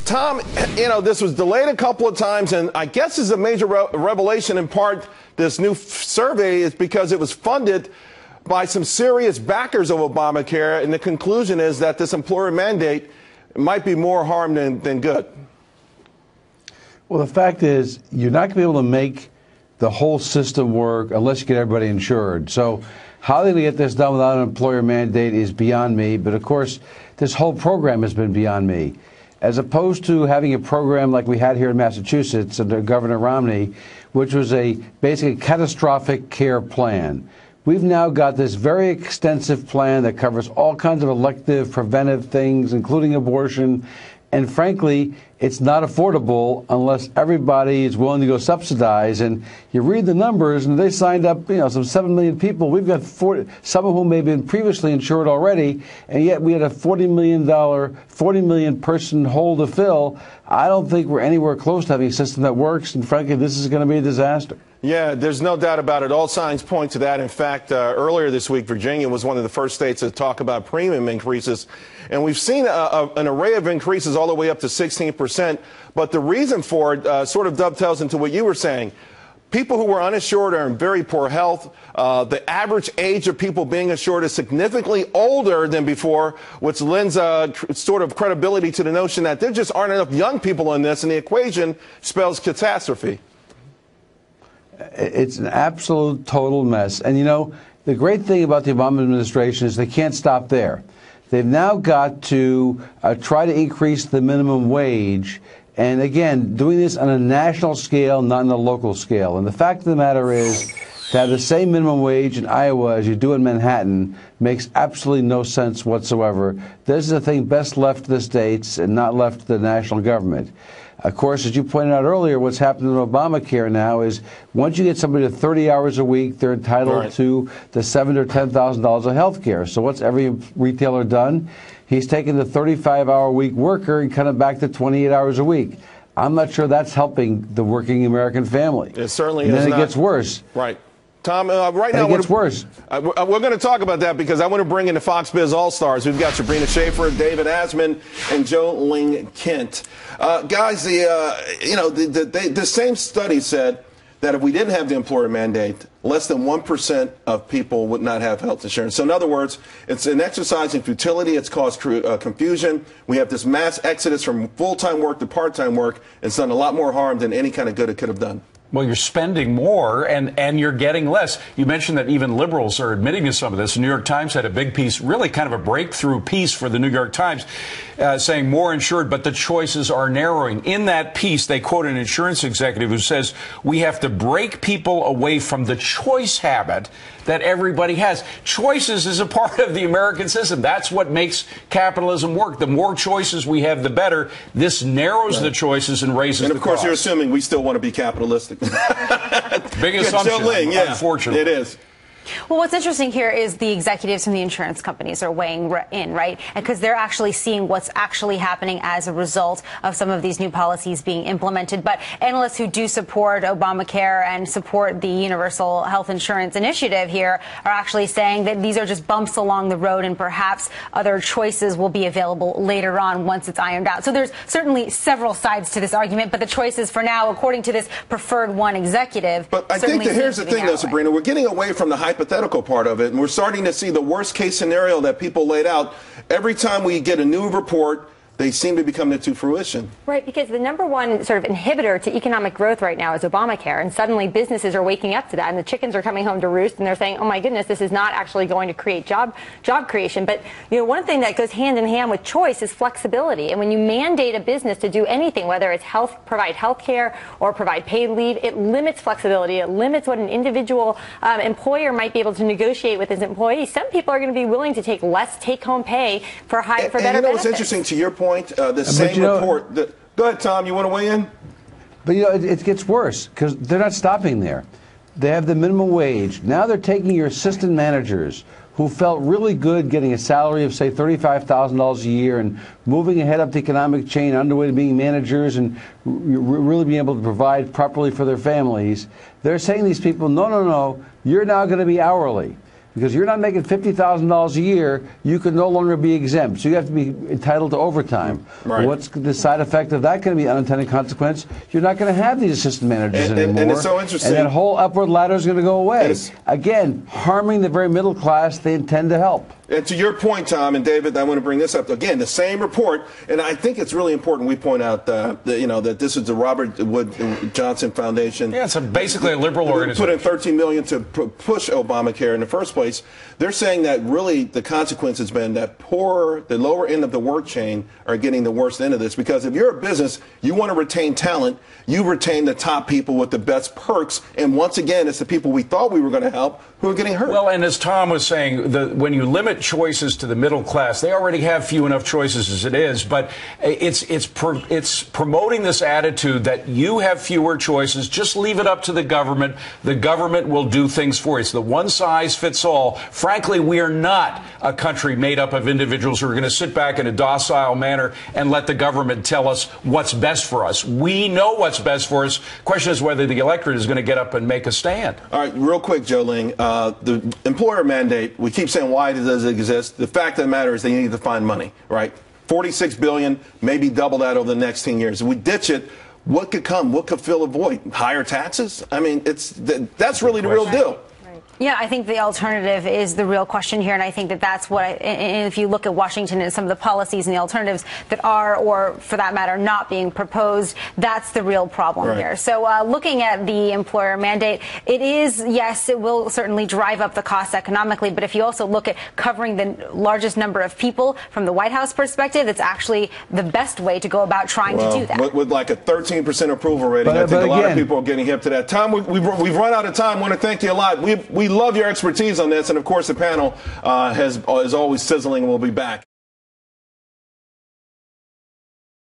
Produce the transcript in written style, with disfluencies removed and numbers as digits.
Tom, this was delayed a couple of times, and I guess is a major revelation in part. This new survey is because it was funded by some serious backers of Obamacare, and the conclusion is that this employer mandate might be more harm than good. Well, the fact is, you're not going to be able to make the whole system work unless you get everybody insured. So how they're going to get this done without an employer mandate is beyond me. But, of course, this whole program has been beyond me. As opposed to having a program like we had here in Massachusetts under Governor Romney, which was a basically catastrophic care plan. We've now got this very extensive plan that covers all kinds of elective, preventive things, including abortion. And frankly, it's not affordable unless everybody is willing to go subsidize. And you read the numbers, and they signed up, some 7 million people. We've got 40, some of whom may have been previously insured already, and yet we had a $40 million person hole to fill. I don't think we're anywhere close to having a system that works. And frankly, this is going to be a disaster. Yeah, there's no doubt about it. All signs point to that. In fact, earlier this week, Virginia was one of the first states to talk about premium increases. And we've seen an array of increases all the way up to 16%. But the reason for it sort of dovetails into what you were saying. People who were uninsured are in very poor health. The average age of people being insured is significantly older than before, which lends sort of credibility to the notion that there just aren't enough young people in this, and the equation spells catastrophe. It's an absolute total mess. And, the great thing about the Obama administration is they can't stop there. They've now got to try to increase the minimum wage. And, again, doing this on a national scale, not on a local scale. And the fact of the matter is to have the same minimum wage in Iowa as you do in Manhattan makes absolutely no sense whatsoever. This is a thing best left to the states and not left to the national government. Of course, as you pointed out earlier, what's happening in Obamacare now is once you get somebody to 30 hours a week, they're entitled to the $7,000 or $10,000 of health care. So what's every retailer done? He's taken the 35-hour-a-week worker and cut him back to 28 hours a week. I'm not sure that's helping the working American family. It certainly is not. And then it gets worse. Right. Tom, right now, it gets worse. We're going to talk about that because I want to bring in the Fox Biz All-Stars. We've got Sabrina Schaefer, David Asman, and Joe Ling Kent. Guys, the same study said that if we didn't have the employer mandate, less than 1% of people would not have health insurance. So in other words, it's an exercise in futility. It's caused confusion. We have this mass exodus from full-time work to part-time work. It's done a lot more harm than any kind of good it could have done. Well, you're spending more and you're getting less. You mentioned that even liberals are admitting to some of this. The New York Times had a big piece, really kind of a breakthrough piece for the New York Times, saying more insured, but the choices are narrowing. In that piece, they quote an insurance executive who says, we have to break people away from the choice habit that everybody has. Choices is a part of the American system. That's what makes capitalism work. The more choices we have, the better. This narrows the choices and raises the cost. And of course, you're assuming we still want to be capitalistic. Big assumption, unfortunately. It is. Well, what's interesting here is the executives from the insurance companies are weighing in, right? Because they're actually seeing what's actually happening as a result of some of these new policies being implemented. But analysts who do support Obamacare and support the Universal Health Insurance Initiative here are actually saying that these are just bumps along the road and perhaps other choices will be available later on once it's ironed out. So there's certainly several sides to this argument, but the choices for now, according to this preferred one executive. But I think that here's the thing, though, Sabrina, we're getting away from the hypothetical part of it, and we're starting to see the worst case scenario that people laid out. Every time we get a new report, they seem to be coming to fruition. Right, because the number one sort of inhibitor to economic growth right now is Obamacare, and suddenly businesses are waking up to that, and the chickens are coming home to roost, and they're saying, oh my goodness, this is not actually going to create job creation. But, one thing that goes hand in hand with choice is flexibility, and when you mandate a business to do anything, whether it's provide health care or provide paid leave, it limits flexibility. It limits what an individual employer might be able to negotiate with his employees. Some people are going to be willing to take less take-home pay for better benefits. What's interesting to your point? The same report. Go ahead, Tom. You want to weigh in? But it gets worse because they're not stopping there. They have the minimum wage. Now they're taking your assistant managers who felt really good getting a salary of, say, $35,000 a year and moving ahead up the economic chain, underway to being managers and really being able to provide properly for their families. They're saying to these people, no, you're now going to be hourly. because you're not making $50,000 a year, you can no longer be exempt. So you have to be entitled to overtime. Right. What's the side effect of that going to be? Unintended consequence? You're not going to have these assistant managers anymore. And it's so interesting. And that whole upward ladder is going to go away. Yes. Again, harming the very middle class they intend to help. And to your point, Tom and David, I want to bring this up again. The same report, and I think it's really important we point out that this is the Robert Wood Johnson Foundation. Yeah, it's basically a liberal organization. Put in $13 million to push Obamacare in the first place. They're saying that really the consequence has been that the lower end of the work chain are getting the worst end of this, because if you're a business, you want to retain talent, you retain the top people with the best perks, and once again, it's the people we thought we were going to help who are getting hurt. Well, and as Tom was saying, when you limit choices to the middle class, they already have few enough choices as it is, but it's promoting this attitude that you have fewer choices, just leave it up to the government will do things for you. It's the one size fits all. Frankly, we are not a country made up of individuals who are going to sit back in a docile manner and let the government tell us what's best for us. We know what's best for us. Question is whether the electorate is going to get up and make a stand. All right, real quick, Joe Ling. The employer mandate, we keep saying why does it exist? The fact of the matter is they need to find money, right? $46 billion, maybe double that over the next 10 years. If we ditch it, what could come? What could fill a void? Higher taxes? I mean, that's really the real deal. Yeah, I think the alternative is the real question here, and I think that's what and if you look at Washington and some of the policies and the alternatives that are, or for that matter, not being proposed, that's the real problem here. So looking at the employer mandate, it is, yes, it will certainly drive up the costs economically, but if you also look at covering the largest number of people from the White House perspective, it's actually the best way to go about trying to do that. With like a 13% approval rating, I think a lot of people are getting hip to that. Tom, we've run out of time. I want to thank you a lot. We love your expertise on this, and of course the panel is always sizzling, and we'll be back.